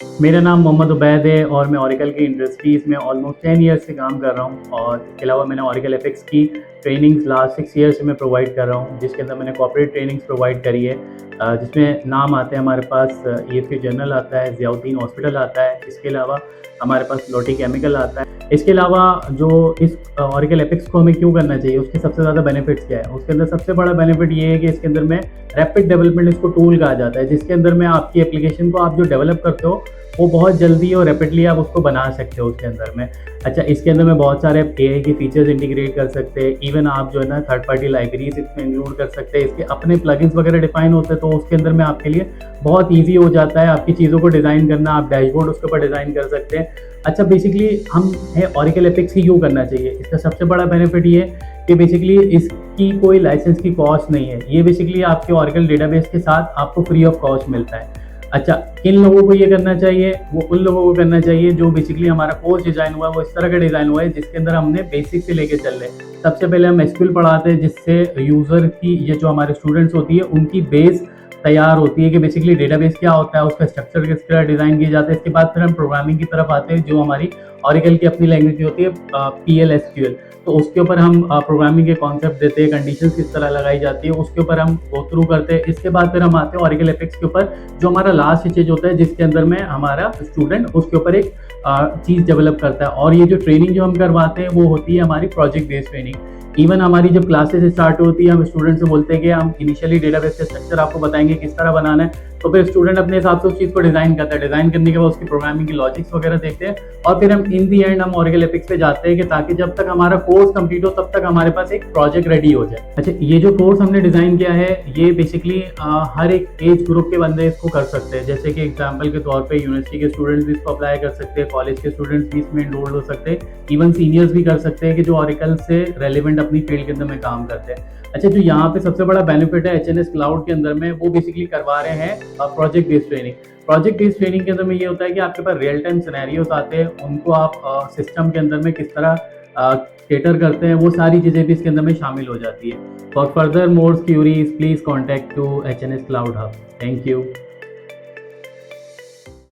मेरा नाम मोहम्मद उबैद है और मैं ओरेकल की इंडस्ट्रीज़ में ऑलमोस्ट 10 ईयर्स से काम कर रहा हूँ और इसके अलावा मैंने ओरेकल एफएक्स की ट्रेनिंग्स लास्ट 6 ईयर्स से मैं प्रोवाइड कर रहा हूँ, जिसके अंदर मैंने कॉर्पोरेट ट्रेनिंग्स प्रोवाइड करी है, जिसमें नाम आते हैं हमारे पास ईएफए जनरल आता है, ज़ियाउद्दीन हॉस्पिटल आता है, इसके अलावा हमारे पास लोटी केमिकल आता है। इसके अलावा जो इस ओरेकल एफएक्स को हमें क्यों करना चाहिए, उसके सबसे ज़्यादा बेनिफिट्स क्या है? उसके अंदर सबसे बड़ा बेनिफिट ये है कि इसके अंदर में रैपिड डेवलपमेंट इसको टूल कहा जाता है, जिसके अंदर में आपकी एप्लीकेशन को आप जो डेवलप करते हो वो बहुत जल्दी और रैपिडली आप उसको बना सकते हो उसके अंदर में। अच्छा, इसके अंदर में बहुत सारे एआई के फीचर्स इंटीग्रेट कर सकते हैं, इवन आप जो है ना थर्ड पार्टी लाइब्रेरीज इसमें इंक्लूड कर सकते हैं, इसके अपने प्लगइन्स वगैरह डिफाइन होते हैं, तो उसके अंदर में आपके लिए बहुत ईजी हो जाता है आपकी चीज़ों को डिज़ाइन करना, आप डैशबोर्ड उसके ऊपर डिज़ाइन कर सकते हैं। अच्छा, बेसिकली हम है ओरेकल एफएक्स ही क्यों करना चाहिए? इसका सबसे बड़ा बेनिफिट ये कि बेसिकली इसकी कोई लाइसेंस की कॉस्ट नहीं है, ये बेसिकली आपके ओरेकल डेटाबेस के साथ आपको फ्री ऑफ कॉस्ट मिलता है। अच्छा, किन लोगों को ये करना चाहिए? वो उन लोगों को करना चाहिए जो बेसिकली हमारा कोर्स डिज़ाइन हुआ है वो इस तरह का डिज़ाइन हुआ है जिसके अंदर हमने बेसिक से लेके चल रहे हैं। सबसे पहले हम एसक्यूएल पढ़ाते हैं, जिससे यूज़र की ये जो हमारे स्टूडेंट्स होती है उनकी बेस तैयार होती है कि बेसिकली डेटाबेस क्या होता है, उसका स्ट्रक्चर किस तरह डिज़ाइन किया जाता है। इसके बाद फिर हम प्रोग्रामिंग की तरफ आते हैं, जो हमारी ओरेकल की अपनी लैंग्वेज होती है पीएल एसक्यूएल, तो उसके ऊपर हम प्रोग्रामिंग के कॉन्सेप्ट देते हैं, कंडीशंस किस तरह लगाई जाती है उसके ऊपर हम गो थ्रू करते हैं। इसके बाद फिर हम आते हैं ओरेकल एफएक्स के ऊपर, जो हमारा लास्ट स्टेज होता है जिसके अंदर में हमारा स्टूडेंट उसके ऊपर एक चीज़ डेवलप करता है। और ये जो ट्रेनिंग जो हम करवाते हैं वो होती है हमारी प्रोजेक्ट बेस्ड ट्रेनिंग। इवन हमारी जब क्लासेस स्टार्ट होती है हम स्टूडेंट से बोलते हैं कि हम इनिशियली डेटाबेस का स्ट्रक्चर आपको बताएंगे किस तरह बनाना है, तो फिर स्टूडेंट अपने हिसाब से उस चीज़ को डिज़ाइन करता है। डिज़ाइन करने के बाद उसकी प्रोग्रामिंग की लॉजिक्स वगैरह देखते हैं और फिर हम इन दी एंड हम ओरेकल एफएक्स पे जाते हैं कि ताकि जब तक हमारा कोर्स कंप्लीट हो तब तक हमारे पास एक प्रोजेक्ट रेडी हो जाए। अच्छा, ये जो कोर्स हमने डिज़ाइन किया है ये बेसिकली हर एक एज ग्रुप के बंदे इसको कर सकते हैं। जैसे कि एग्जाम्पल के तौर पर यूनिवर्सिटी के स्टूडेंट्स भी इसको अप्लाई कर सकते हैं, कॉलेज के स्टूडेंट्स भी इसमें इनरोल्ड हो सकते हैं, इवन सीनियर्स भी कर सकते हैं कि जो ओरेकल से रेलिवेंट अपनी फील्ड के अंदर में काम करते हैं। अच्छा, जो यहाँ पे सबसे बड़ा बेनिफिट है एचएनएस क्लाउड के अंदर में, वो बेसिकली करवा रहे हैं project based training. Project based training के अंदर में ये होता है कि आपके पास रियल टाइम सिनेरियोस आते हैं, उनको आप सिस्टम के अंदर में किस तरह कैटर करते हैं, वो सारी चीज़ें भी इसके अंदर में शामिल हो जाती है। For further more queries please contact to HNS cloud hub. Thank you.